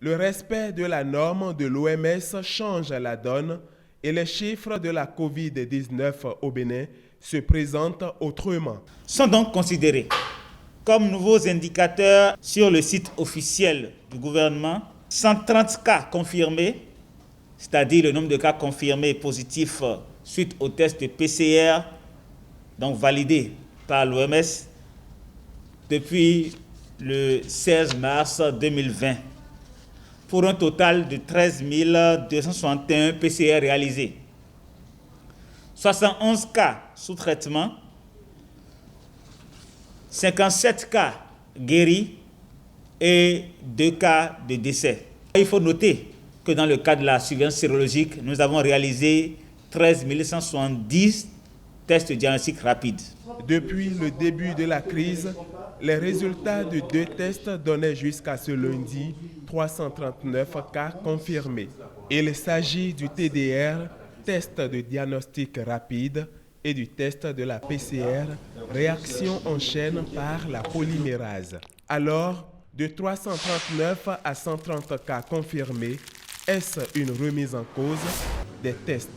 Le respect de la norme de l'OMS change la donne et les chiffres de la COVID-19 au Bénin se présentent autrement. Sont donc considérés comme nouveaux indicateurs sur le site officiel du gouvernement. 130 cas confirmés, c'est-à-dire le nombre de cas confirmés positifs suite au test PCR, donc validé par l'OMS depuis le 16 mars 2020, pour un total de 13 261 PCR réalisés. 71 cas sous traitement, 57 cas guéris et 2 cas de décès. Il faut noter que dans le cas de la surveillance sérologique, nous avons réalisé 13 170 tests diagnostiques rapides. Depuis le début de la crise, les résultats de 2 tests donnaient jusqu'à ce lundi 339 cas confirmés. Il s'agit du TDR, test de diagnostic rapide, et du test de la PCR, réaction en chaîne par la polymérase. Alors, de 339 à 130 cas confirmés, est-ce une remise en cause des tests?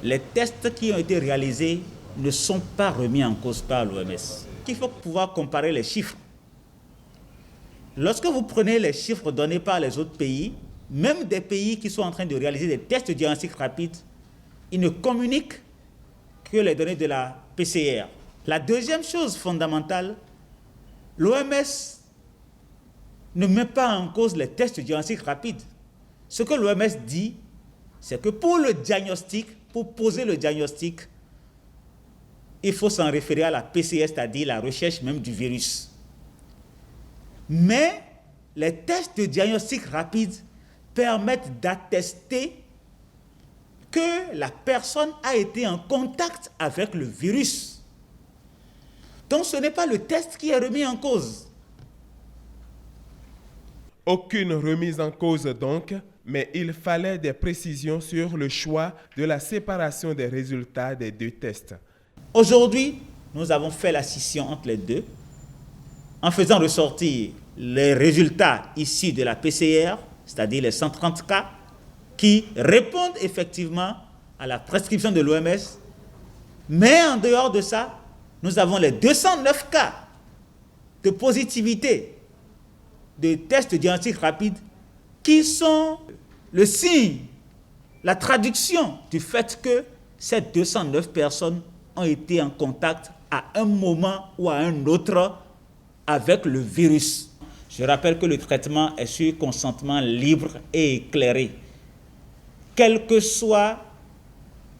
Les tests qui ont été réalisés ne sont pas remis en cause par l'OMS. Il faut pouvoir comparer les chiffres. Lorsque vous prenez les chiffres donnés par les autres pays, même des pays qui sont en train de réaliser des tests diagnostiques rapides, ils ne communiquent que les données de la PCR. La deuxième chose fondamentale, l'OMS ne met pas en cause les tests diagnostiques rapides. Ce que l'OMS dit, c'est que pour le diagnostic, pour poser le diagnostic, il faut s'en référer à la PCR, c'est-à-dire la recherche même du virus. Mais les tests de diagnostic rapide permettent d'attester que la personne a été en contact avec le virus. Donc ce n'est pas le test qui est remis en cause. Aucune remise en cause donc, mais il fallait des précisions sur le choix de la séparation des résultats des 2 tests. Aujourd'hui, nous avons fait la scission entre les deux en faisant ressortir les résultats issus de la PCR, c'est-à-dire les 130 cas, qui répondent effectivement à la prescription de l'OMS. Mais en dehors de ça, nous avons les 209 cas de positivité de tests diagnostiques rapides qui sont le signe, la traduction du fait que ces 209 personnes ont été en contact à un moment ou à un autre avec le virus. Je rappelle que le traitement est sur consentement libre et éclairé, quelle que soit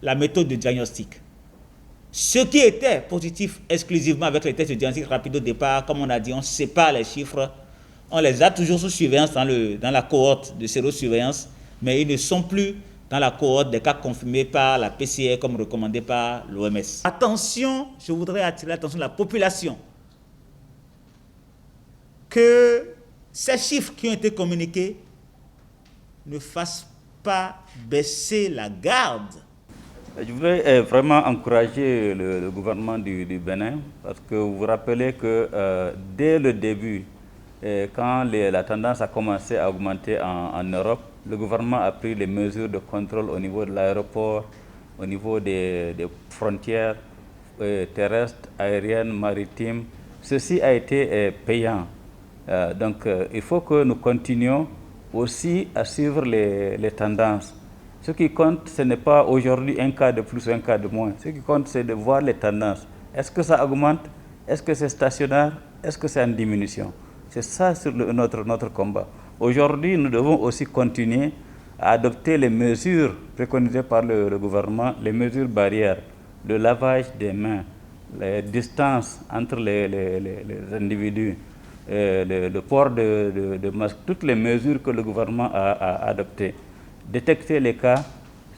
la méthode de diagnostic. Ceux qui étaient positifs exclusivement avec les tests de diagnostic rapide au départ, comme on a dit, on sépare les chiffres, on les a toujours sous surveillance dans la cohorte de sérosurveillance, mais ils ne sont plus dans la cohorte des cas confirmés par la PCR comme recommandé par l'OMS. Attention, je voudrais attirer l'attention de la population que ces chiffres qui ont été communiqués ne fassent pas baisser la garde. Je voudrais vraiment encourager le gouvernement du Bénin, parce que vous vous rappelez que dès le début, quand la tendance a commencé à augmenter en Europe, le gouvernement a pris les mesures de contrôle au niveau de l'aéroport, au niveau des frontières terrestres, aériennes, maritimes. Ceci a été payant. Donc il faut que nous continuions aussi à suivre les tendances. Ce qui compte, ce n'est pas aujourd'hui un cas de plus ou un cas de moins. Ce qui compte, c'est de voir les tendances. Est-ce que ça augmente? Est-ce que c'est stationnaire? Est-ce que c'est en diminution? C'est ça sur notre combat. Aujourd'hui, nous devons aussi continuer à adopter les mesures préconisées par le gouvernement, les mesures barrières, le lavage des mains, les distances entre les individus, le port de masques, toutes les mesures que le gouvernement a adoptées. Détecter les cas,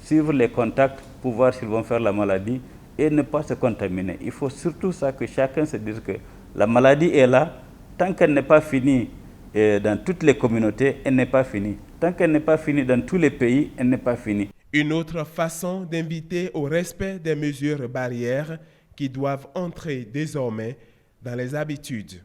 suivre les contacts pour voir s'ils vont faire la maladie et ne pas se contaminer. Il faut surtout ça que chacun se dise que la maladie est là. Tant qu'elle n'est pas finie dans toutes les communautés, elle n'est pas finie. Tant qu'elle n'est pas finie dans tous les pays, elle n'est pas finie. Une autre façon d'inviter au respect des mesures barrières qui doivent entrer désormais dans les habitudes.